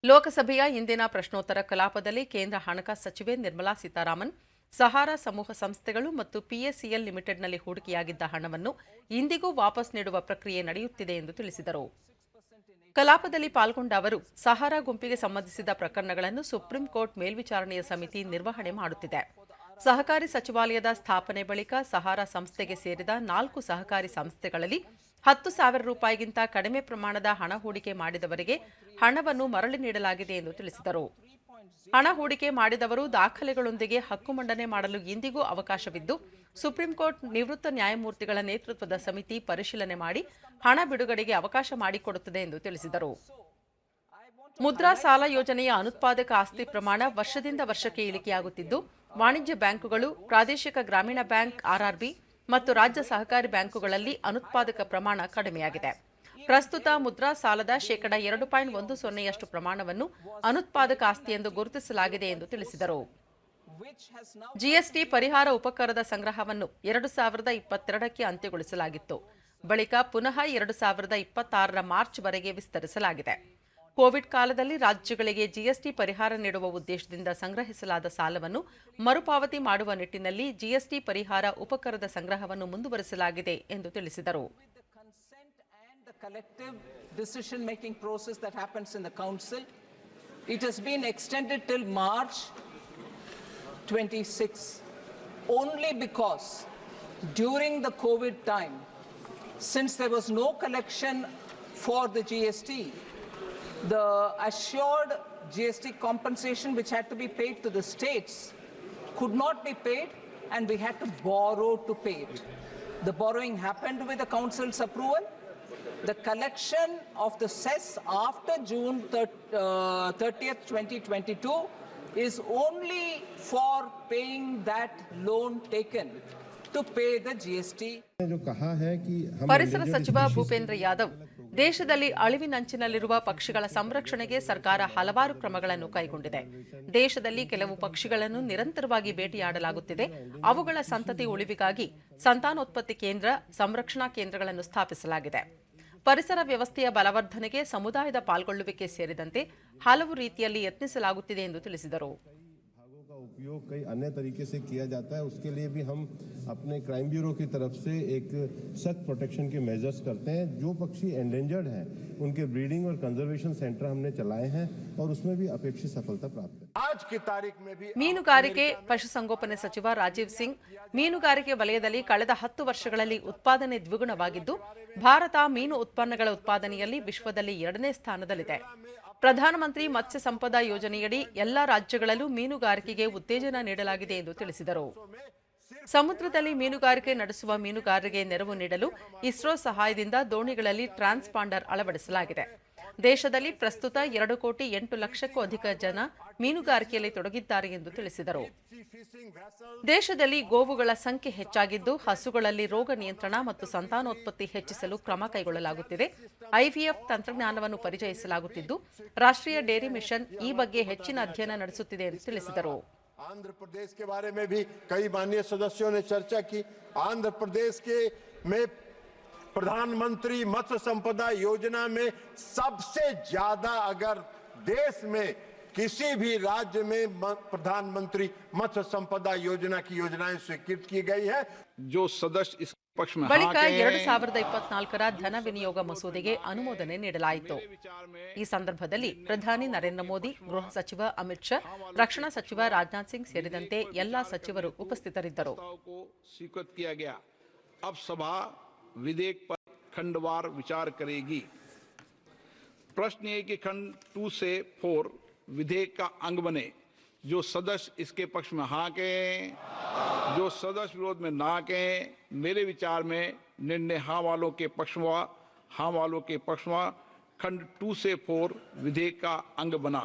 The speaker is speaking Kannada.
ಲೋಕಸಭೆಯ ಇಂದಿನ ಪ್ರಶ್ನೋತ್ತರ ಕಲಾಪದಲ್ಲಿ ಕೇಂದ್ರ ಹಣಕಾಸು ಸಚಿವೆ ನಿರ್ಮಲಾ ಸೀತಾರಾಮನ್ ಸಹಾರಾ ಸಮೂಹ ಸಂಸ್ಥೆಗಳು ಮತ್ತು ಪಿಎಸಿಎಲ್ ಲಿಮಿಟೆಡ್ನಲ್ಲಿ ಹೂಡಿಕೆಯಾಗಿದ್ದ ಹಣವನ್ನು ಇಂದಿಗೂ ವಾಪಸ್ ನೀಡುವ ಪ್ರಕ್ರಿಯೆ ನಡೆಯುತ್ತಿದೆ ಎಂದು ತಿಳಿಸಿದರು. ಕಲಾಪದಲ್ಲಿ ಪಾಲ್ಗೊಂಡ ಅವರು ಸಹಾರಾ ಗುಂಪಿಗೆ ಸಂಬಂಧಿಸಿದ ಪ್ರಕರಣಗಳನ್ನು ಸುಪ್ರೀಂ ಕೋರ್ಟ್ ಮೇಲ್ವಿಚಾರಣೆಯ ಸಮಿತಿ ನಿರ್ವಹಣೆ ಮಾಡುತ್ತಿದೆ. ಸಹಕಾರಿ ಸಚಿವಾಲಯದ ಸ್ಥಾಪನೆ ಬಳಿಕ ಸಹಾರಾ ಸಂಸ್ಥೆಗೆ ಸೇರಿದ 4 ಸಹಕಾರಿ ಸಂಸ್ಥೆಗಳಲ್ಲಿ 10,000 ರೂಪಾಯಿಗಿಂತ ಕಡಿಮೆ ಪ್ರಮಾಣದ ಹಣ ಹೂಡಿಕೆ ಮಾಡಿದವರಿಗೆ ಹಣವನ್ನು ಮರಳಿ ನೀಡಲಾಗಿದೆ ಎಂದು ತಿಳಿಸಿದರು. ಹಣ ಹೂಡಿಕೆ ಮಾಡಿದವರು ದಾಖಲೆಗಳೊಂದಿಗೆ ಹಕ್ಕು ಮಂಡನೆ ಮಾಡಲು ಇಂದಿಗೂ ಅವಕಾಶವಿದ್ದು, ಸುಪ್ರೀಂ ಕೋರ್ಟ್ ನಿವೃತ್ತ ನ್ಯಾಯಮೂರ್ತಿಗಳ ನೇತೃತ್ವದ ಸಮಿತಿ ಪರಿಶೀಲನೆ ಮಾಡಿ ಹಣ ಬಿಡುಗಡೆಗೆ ಅವಕಾಶ ಮಾಡಿಕೊಡುತ್ತದೆ ಎಂದು ತಿಳಿಸಿದರು. ಮುದ್ರಾ ಸಾಲ ಯೋಜನೆಯ ಅನುತ್ಪಾದಕ ಆಸ್ತಿ ಪ್ರಮಾಣ ವರ್ಷದಿಂದ ವರ್ಷಕ್ಕೆ ಇಳಿಕೆಯಾಗುತ್ತಿದ್ದು, ವಾಣಿಜ್ಯ ಬ್ಯಾಂಕುಗಳು, ಪ್ರಾದೇಶಿಕ ಗ್ರಾಮೀಣ ಬ್ಯಾಂಕ್ ಆರ್ಆರ್ಬಿ ಮತ್ತು ರಾಜ್ಯ ಸಹಕಾರಿ ಬ್ಯಾಂಕುಗಳಲ್ಲಿ ಅನುತ್ಪಾದಕ ಪ್ರಮಾಣ ಕಡಿಮೆಯಾಗಿದೆ. ಪ್ರಸ್ತುತ ಮುದ್ರಾ ಸಾಲದ ಶೇಕಡಾ 2.10% ಪ್ರಮಾಣವನ್ನು ಅನುತ್ಪಾದಕ ಆಸ್ತಿ ಎಂದು ಗುರುತಿಸಲಾಗಿದೆ ಎಂದು ತಿಳಿಸಿದರು. ಜಿಎಸ್ಟಿ ಪರಿಹಾರ ಉಪಕರದ ಸಂಗ್ರಹವನ್ನು 2022ಕ್ಕೆ ಅಂತ್ಯಗೊಳಿಸಲಾಗಿತ್ತು. ಬಳಿಕ ಪುನಃ 2026ರ ಮಾರ್ಚ್ವರೆಗೆ ವಿಸ್ತರಿಸಲಾಗಿದೆ. ಕೋವಿಡ್ ಕಾಲದಲ್ಲಿ ರಾಜ್ಯಗಳಿಗೆ ಜಿಎಸ್ಟಿ ಪರಿಹಾರ ನೀಡುವ ಉದ್ದೇಶದಿಂದ ಸಂಗ್ರಹಿಸಲಾದ ಸಾಲವನ್ನು ಮರುಪಾವತಿ ಮಾಡುವ ನಿಟ್ಟಿನಲ್ಲಿ ಜಿಎಸ್ಟಿ ಪರಿಹಾರ ಉಪಕರದ ಸಂಗ್ರಹವನ್ನು ಮುಂದುವರಿಸಲಾಗಿದೆ ಎಂದು ತಿಳಿಸಿದರು. Collective decision making process that happens in the council, it has been extended till March 26 only because during the COVID time, since there was no collection for the GST, the assured GST compensation which had to be paid to the states could not be paid, and we had to borrow to pay it. The borrowing happened with the council's approval. The collection of the cess after June 30th, 2022 is only for paying that loan taken to pay the GST. ಪರಿಸರ ಸಚಿವ ಭೂಪೇಂದ್ರ ಯಾದವ್ ದೇಶದಲ್ಲಿ ಅಳಿವಿನಂಚಿನಲ್ಲಿರುವ ಪಕ್ಷಿಗಳ ಸಂರಕ್ಷಣೆಗೆ ಸರ್ಕಾರ ಹಲವಾರು ಕ್ರಮಗಳನ್ನು ಕೈಗೊಂಡಿದೆ. ದೇಶದಲ್ಲಿ ಕೆಲವು ಪಕ್ಷಿಗಳನ್ನು ನಿರಂತರವಾಗಿ ಬೇಟೆಯಾಡಲಾಗುತ್ತಿದೆ. ಅವುಗಳ ಸಂತತಿ ಉಳಿವಿಗಾಗಿ ಸಂತಾನೋತ್ಪತ್ತಿ ಕೇಂದ್ರ, ಸಂರಕ್ಷಣಾ ಕೇಂದ್ರಗಳನ್ನು ಸ್ಥಾಪಿಸಲಾಗಿದೆ. ಪರಿಸರ ವ್ಯವಸ್ಥೆಯ ಬಲವರ್ಧನೆಗೆ ಸಮುದಾಯದ ಪಾಲ್ಗೊಳ್ಳುವಿಕೆ ಸೇರಿದಂತೆ ಹಲವು ರೀತಿಯಲ್ಲಿ ಯತ್ನಿಸಲಾಗುತ್ತಿದೆ ಎಂದು ತಿಳಿಸಿದರು. उपयोग कई अन्य तरीके से किया जाता है. उसके लिए भी हम अपने क्राइम ब्यूरो की तरफ से एक सख्त प्रोटेक्शन के मेजर्स करते हैं. जो पक्षी एंडेंजर्ड हैं उनके ब्रीडिंग और कंजर्वेशन सेंटर हमने चलाए हैं और उसमें भी अपेक्षित सफलता प्राप्त है. आज की तारीख में भी ಮೀನುಗಾರಿಕೆ ಪಶುಸಂಗೋಪನೆ ಸಚಿವ ರಾಜೀವ್ ಸಿಂಗ್, ಮೀನುಗಾರಿಕೆ ವಲಯದಲ್ಲಿ ಕಳೆದ 10 ವರ್ಷಗಳಲ್ಲಿ ಉತ್ಪಾದನೆ ದ್ವಿಗುಣವಾಗಿದ್ದು, ಭಾರತ ಮೀನು ಉತ್ಪನ್ನಗಳ ಉತ್ಪಾದನೆಯಲ್ಲಿ ವಿಶ್ವದಲ್ಲಿ 2ನೇ ಸ್ಥಾನದಲ್ಲಿದೆ. ಪ್ರಧಾನಮಂತ್ರಿ ಮತ್ಸ್ಯ ಸಂಪದಾ ಯೋಜನೆಯಡಿ ಎಲ್ಲಾ ರಾಜ್ಯಗಳಲ್ಲೂ ಮೀನುಗಾರಿಕೆಗೆ ಉತ್ತೇಜನ ನೀಡಲಾಗಿದೆ ಎಂದು ತಿಳಿಸಿದರು. ಸಮುದ್ರದಲ್ಲಿ ಮೀನುಗಾರಿಕೆ ನಡೆಸುವ ಮೀನುಗಾರರಿಗೆ ನೆರವು ನೀಡಲು ಇಸ್ರೋ ಸಹಾಯದಿಂದ ದೋಣಿಗಳಲ್ಲಿ ಟ್ರಾನ್ಸ್ಪಾಂಡರ್ ಅಳವಡಿಸಲಾಗಿದೆ. ದೇಶದಲ್ಲಿ ಪ್ರಸ್ತುತ 2,08,00,000ಕ್ಕೂ ಅಧಿಕ ಜನ ಮೀನುಗಾರಿಕೆಯಲ್ಲಿ ತೊಡಗಿದ್ದಾರೆ ಎಂದು ತಿಳಿಸಿದರು. ದೇಶದಲ್ಲಿ ಗೋವುಗಳ ಸಂಖ್ಯೆ ಹೆಚ್ಚಾಗಿದ್ದು, ಹಸುಗಳಲ್ಲಿ ರೋಗ ನಿಯಂತ್ರಣ ಮತ್ತು ಸಂತಾನೋತ್ಪತ್ತಿ ಹೆಚ್ಚಿಸಲು ಕ್ರಮ ಕೈಗೊಳ್ಳಲಾಗುತ್ತಿದೆ. ಐವಿಎಫ್ ತಂತ್ರಜ್ಞಾನವನ್ನು ಪರಿಚಯಿಸಲಾಗುತ್ತಿದ್ದು, ರಾಷ್ಟ್ರೀಯ ಡೇರಿ ಮಿಷನ್ ಈ ಬಗ್ಗೆ ಹೆಚ್ಚಿನ ಅಧ್ಯಯನ ನಡೆಸುತ್ತಿದೆ ಎಂದು ತಿಳಿಸಿದರು. आंध्र प्रदेश के बारे में भी कई माननीय सदस्यों ने चर्चा की. आंध्र प्रदेश के में प्रधानमंत्री मत्स्य संपदा योजना में सबसे ज्यादा अगर देश में किसी भी राज्य में प्रधानमंत्री मत्स्य संपदा योजना की योजनाएं स्वीकृत की गई है. जो सदस्य इस पक्ष में ಬಳಿಕ 2024ರ ಧನ ವಿನಿಯೋಗ ಮಸೂದೆಗೆ ಅನುಮೋದನೆ ನೀಡಲಾಯಿತು. ಈ ಸಂದರ್ಭದಲ್ಲಿ ಪ್ರಧಾನಿ ನರೇಂದ್ರ ಮೋದಿ, ಗೃಹ ಸಚಿವ ಅಮಿತ್ ಶಾ, ರಕ್ಷಣಾ ಸಚಿವ ರಾಜನಾಥ್ ಸಿಂಗ್ ಸೇರಿದಂತೆ ಎಲ್ಲಾ ಸಚಿವರು ಉಪಸ್ಥಿತರಿದ್ದರು. अब सभा विधेयक पर खंडवार विचार करेगी. प्रश्न ये कि खंड 2 से 4 विधेयक का अंग बने. जो सदस्य इसके पक्ष में हाँ कहें, जो सदस्य विरोध में ना कहें. मेरे विचार में निर्णय हाँ वालों के पक्ष में, हाँ वालों के पक्ष में खंड 2 से 4 विधेयक का अंग बना.